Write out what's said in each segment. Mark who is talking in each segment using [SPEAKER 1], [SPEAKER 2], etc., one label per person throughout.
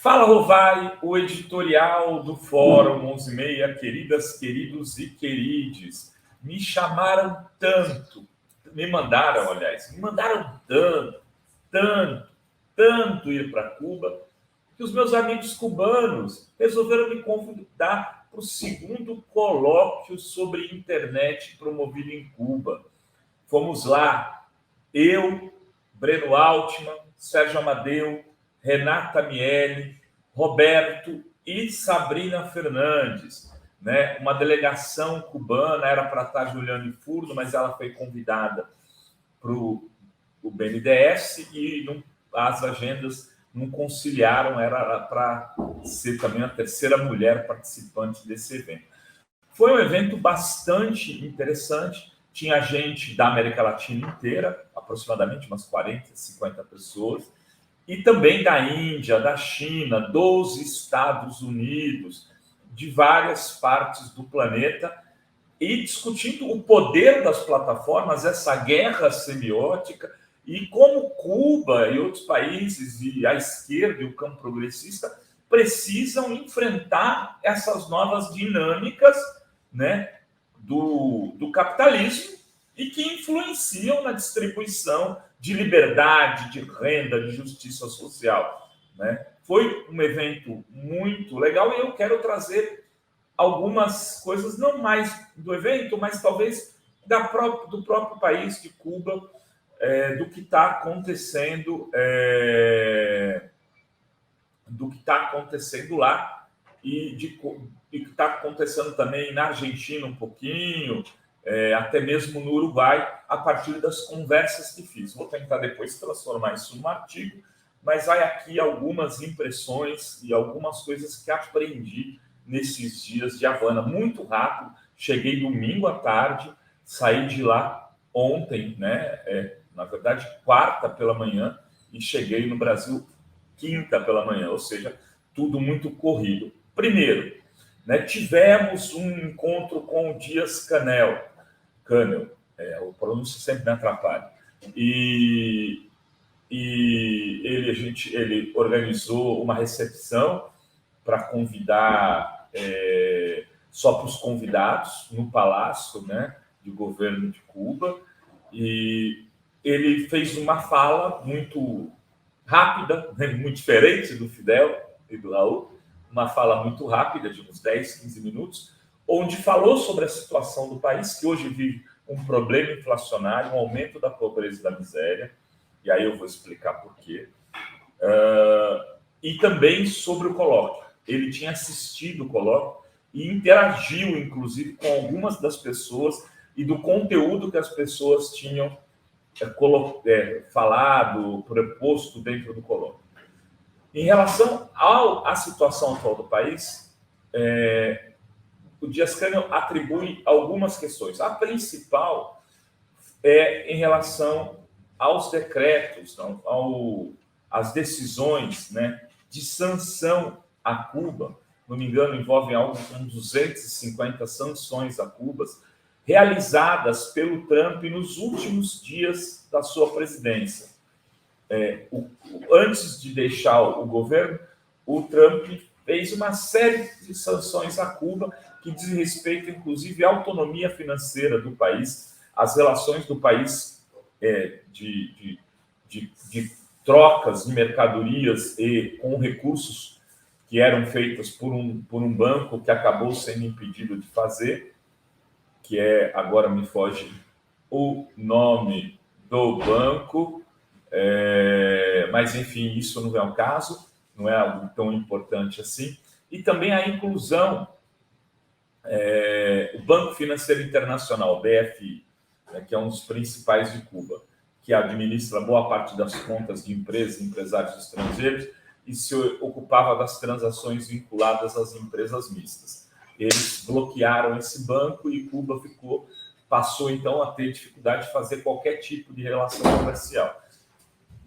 [SPEAKER 1] Fala, Rovai, o editorial do Fórum 11:30, queridas, queridos e querides. Me chamaram tanto, me mandaram tanto ir para Cuba, que os meus amigos cubanos resolveram me convidar para o segundo colóquio sobre internet promovido em Cuba. Fomos lá, eu, Breno Altman, Sérgio Amadeu, Renata Miele, Roberto e Sabrina Fernandes, né? Uma delegação cubana, era para estar Juliane Furno, mas ela foi convidada para o BNDES e as agendas não conciliaram, era para ser também a terceira mulher participante desse evento. Foi um evento bastante interessante, tinha gente da América Latina inteira, aproximadamente umas 40, 50 pessoas, e também da Índia, da China, dos Estados Unidos, de várias partes do planeta, e discutindo o poder das plataformas, essa guerra semiótica, e como Cuba e outros países, e a esquerda e o campo progressista, precisam enfrentar essas novas dinâmicas, né, do capitalismo, e que influenciam na distribuição de liberdade, de renda, de justiça social, né? Foi um evento muito legal e eu quero trazer algumas coisas, não mais do evento, mas talvez do próprio país de Cuba, do que está acontecendo, lá e que está acontecendo também na Argentina um pouquinho, até mesmo no Uruguai, a partir das conversas que fiz. Vou tentar depois transformar isso num artigo, mas vai aqui algumas impressões e algumas coisas que aprendi nesses dias de Havana. Muito rápido, cheguei domingo à tarde, saí de lá ontem, né? Na verdade, quarta pela manhã, e cheguei no Brasil quinta pela manhã, ou seja, tudo muito corrido. Primeiro, né, tivemos um encontro com o Dias-Canel, o pronúncio sempre me atrapalha, e ele organizou uma recepção para convidar, só para os convidados, no Palácio, né, do governo de Cuba, e ele fez uma fala muito rápida, né, muito diferente do Fidel e do Raul, uma fala muito rápida, de uns 10, 15 minutos, onde falou sobre a situação do país, que hoje vive um problema inflacionário, um aumento da pobreza e da miséria, e aí eu vou explicar por quê, e também sobre o colóquio. Ele tinha assistido o colóquio e interagiu, inclusive, com algumas das pessoas e do conteúdo que as pessoas tinham falado, proposto dentro do colóquio. Em relação à situação atual do país, o Dias-Canel atribui algumas questões. A principal é em relação aos decretos, às decisões, né, de sanção a Cuba. Não me engano, envolvem algo como 250 sanções a Cuba, realizadas pelo Trump nos últimos dias da sua presidência. Antes de deixar o governo, o Trump fez uma série de sanções a Cuba que diz respeito, inclusive, à autonomia financeira do país, às relações do país de trocas de mercadorias e com recursos que eram feitas por um banco que acabou sendo impedido de fazer, que agora me foge o nome do banco, mas enfim, isso não é o caso, não é algo tão importante assim. E também a inclusão, o Banco Financeiro Internacional, BFI, né, que é um dos principais de Cuba, que administra boa parte das contas de empresas e empresários estrangeiros e se ocupava das transações vinculadas às empresas mistas. Eles bloquearam esse banco e Cuba passou então a ter dificuldade de fazer qualquer tipo de relação comercial.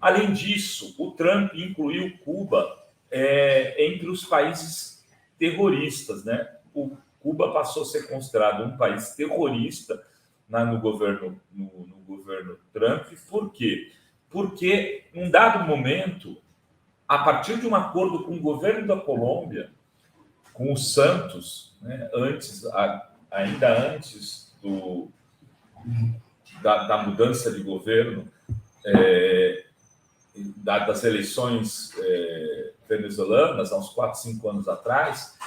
[SPEAKER 1] Além disso, o Trump incluiu Cuba entre os países terroristas, né? Cuba passou a ser considerado um país terrorista no governo Trump. Por quê? Porque, em um dado momento, a partir de um acordo com o governo da Colômbia, com o Santos, né, ainda antes da mudança de governo, das eleições venezuelanas, há uns 4, 5 anos atrás,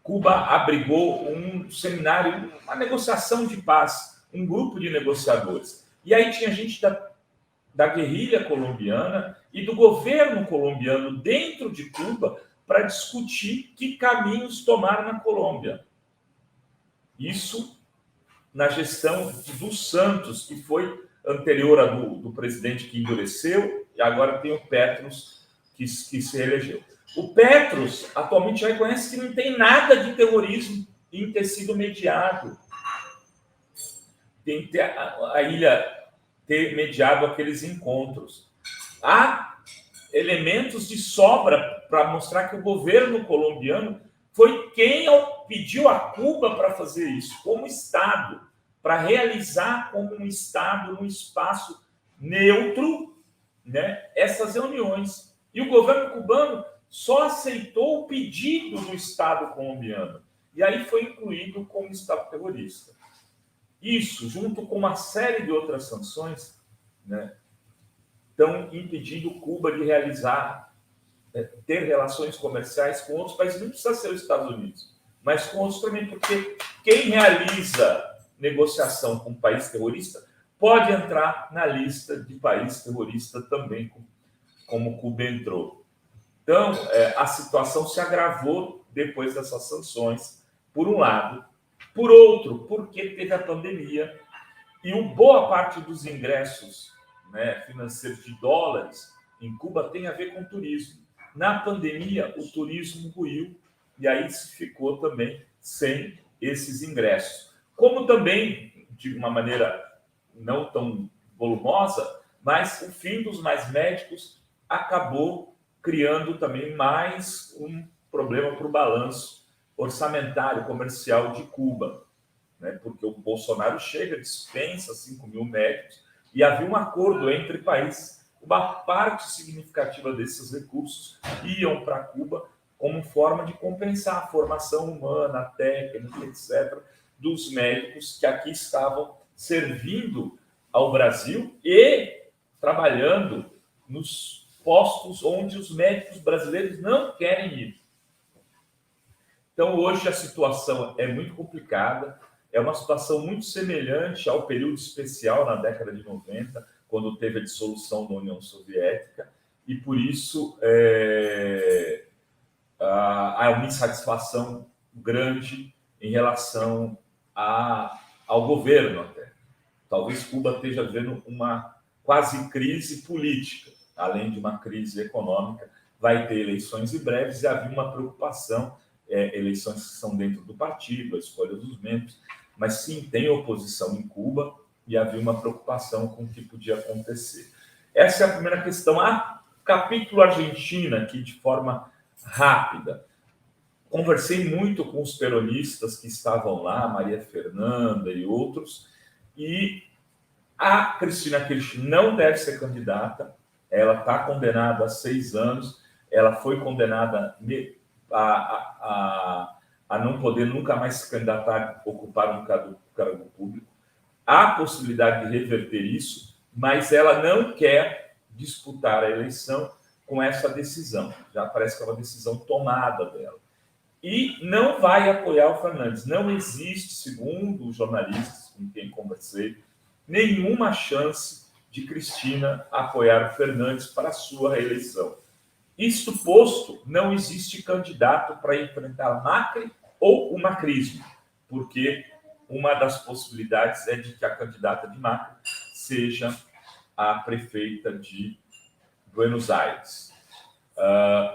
[SPEAKER 1] Cuba abrigou um seminário, uma negociação de paz, um grupo de negociadores. E aí tinha gente da guerrilha colombiana e do governo colombiano dentro de Cuba para discutir que caminhos tomar na Colômbia. Isso na gestão do Santos, que foi anterior à do presidente que endureceu, e agora tem o Petros, que se reelegeu. O Petros atualmente já reconhece que não tem nada de terrorismo em ter sido mediado. Tem que ter a ilha ter mediado aqueles encontros. Há elementos de sobra para mostrar que o governo colombiano foi quem pediu a Cuba para fazer isso, como Estado, para realizar como um Estado, num espaço neutro, né, essas reuniões. E o governo cubano só aceitou o pedido do Estado colombiano. E aí foi incluído como Estado terrorista. Isso, junto com uma série de outras sanções, né, estão impedindo Cuba de realizar, ter relações comerciais com outros países. Não precisa ser os Estados Unidos, mas com outros também, porque quem realiza negociação com um país terrorista pode entrar na lista de país terrorista também, como Cuba entrou. Então, a situação se agravou depois dessas sanções, por um lado. Por outro, porque teve a pandemia e boa parte dos ingressos, né, financeiros de dólares em Cuba tem a ver com turismo. Na pandemia, o turismo ruiu e aí se ficou também sem esses ingressos. Como também, de uma maneira não tão volumosa, mas o fim dos mais médicos acabou criando também mais um problema para o balanço orçamentário comercial de Cuba, né? Porque o Bolsonaro chega, dispensa 5 mil médicos e havia um acordo entre países. Uma parte significativa desses recursos iam para Cuba como forma de compensar a formação humana, técnica, etc., dos médicos que aqui estavam servindo ao Brasil e trabalhando nos postos onde os médicos brasileiros não querem ir. Então, hoje a situação é muito complicada, é uma situação muito semelhante ao período especial na década de 90, quando teve a dissolução da União Soviética, e por isso há uma insatisfação grande em relação ao governo até. Talvez Cuba esteja vivendo uma quase crise política, além de uma crise econômica. Vai ter eleições em breves e havia uma preocupação, eleições que são dentro do partido, a escolha dos membros, mas sim, tem oposição em Cuba e havia uma preocupação com o que podia acontecer. Essa é a primeira questão. Capítulo Argentina, aqui de forma rápida. Conversei muito com os peronistas que estavam lá, Maria Fernanda e outros, e a Cristina Kirchner não deve ser candidata, ela está condenada a 6 anos, ela foi condenada a não poder nunca mais se candidatar a ocupar um cargo público. Há possibilidade de reverter isso, mas ela não quer disputar a eleição com essa decisão. Já parece que é uma decisão tomada dela. E não vai apoiar o Fernandes. Não existe, segundo os jornalistas com quem conversei, nenhuma chance de Cristina apoiar o Fernandes para a sua reeleição. Isto posto, não existe candidato para enfrentar Macri ou o macrismo, porque uma das possibilidades é de que a candidata de Macri seja a prefeita de Buenos Aires.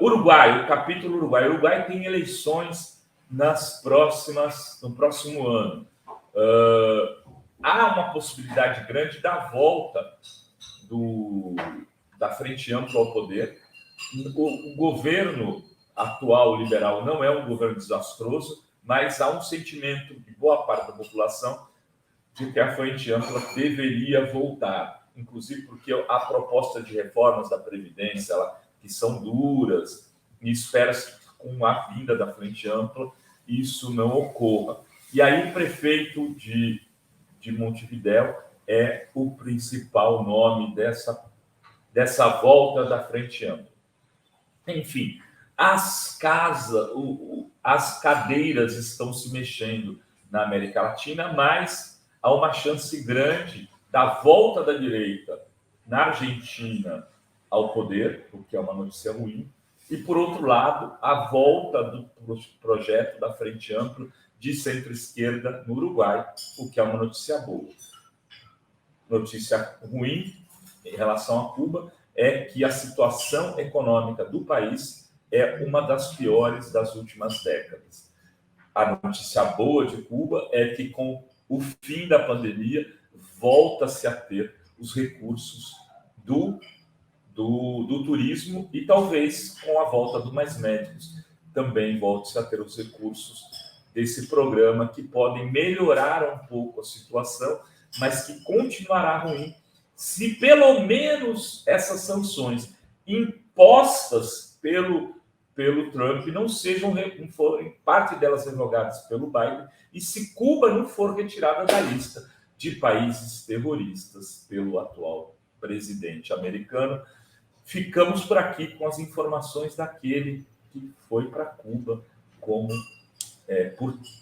[SPEAKER 1] Uruguai, o capítulo Uruguai. O Uruguai tem eleições no próximo ano. Há uma possibilidade grande da volta da Frente Ampla ao poder. O governo atual liberal não é um governo desastroso, mas há um sentimento de boa parte da população de que a Frente Ampla deveria voltar. inclusive porque a proposta de reformas da Previdência, que são duras, e espera-se que com a vinda da Frente Ampla isso não ocorra. E aí o prefeito de Montevidéu é o principal nome dessa volta da Frente Ampla. Enfim, as cadeiras estão se mexendo na América Latina, mas há uma chance grande da volta da direita na Argentina ao poder, o que é uma notícia ruim, e, por outro lado, a volta do projeto da Frente Ampla de centro-esquerda no Uruguai, o que é uma notícia boa. Notícia ruim em relação a Cuba é que a situação econômica do país é uma das piores das últimas décadas. A notícia boa de Cuba é que, com o fim da pandemia, volta-se a ter os recursos do turismo e, talvez, com a volta do Mais Médicos, também volte-se a ter os recursos desse programa que podem melhorar um pouco a situação, mas que continuará ruim se pelo menos essas sanções impostas pelo Trump não forem parte delas revogadas pelo Biden, e se Cuba não for retirada da lista de países terroristas pelo atual presidente americano. Ficamos por aqui com as informações daquele que foi para Cuba,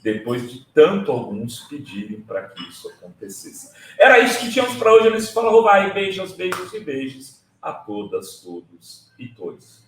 [SPEAKER 1] depois de tanto alguns pedirem para que isso acontecesse. Era isso que tínhamos para hoje nesse Fala Rovai. Beijos, beijos e beijos a todas, todos e todos.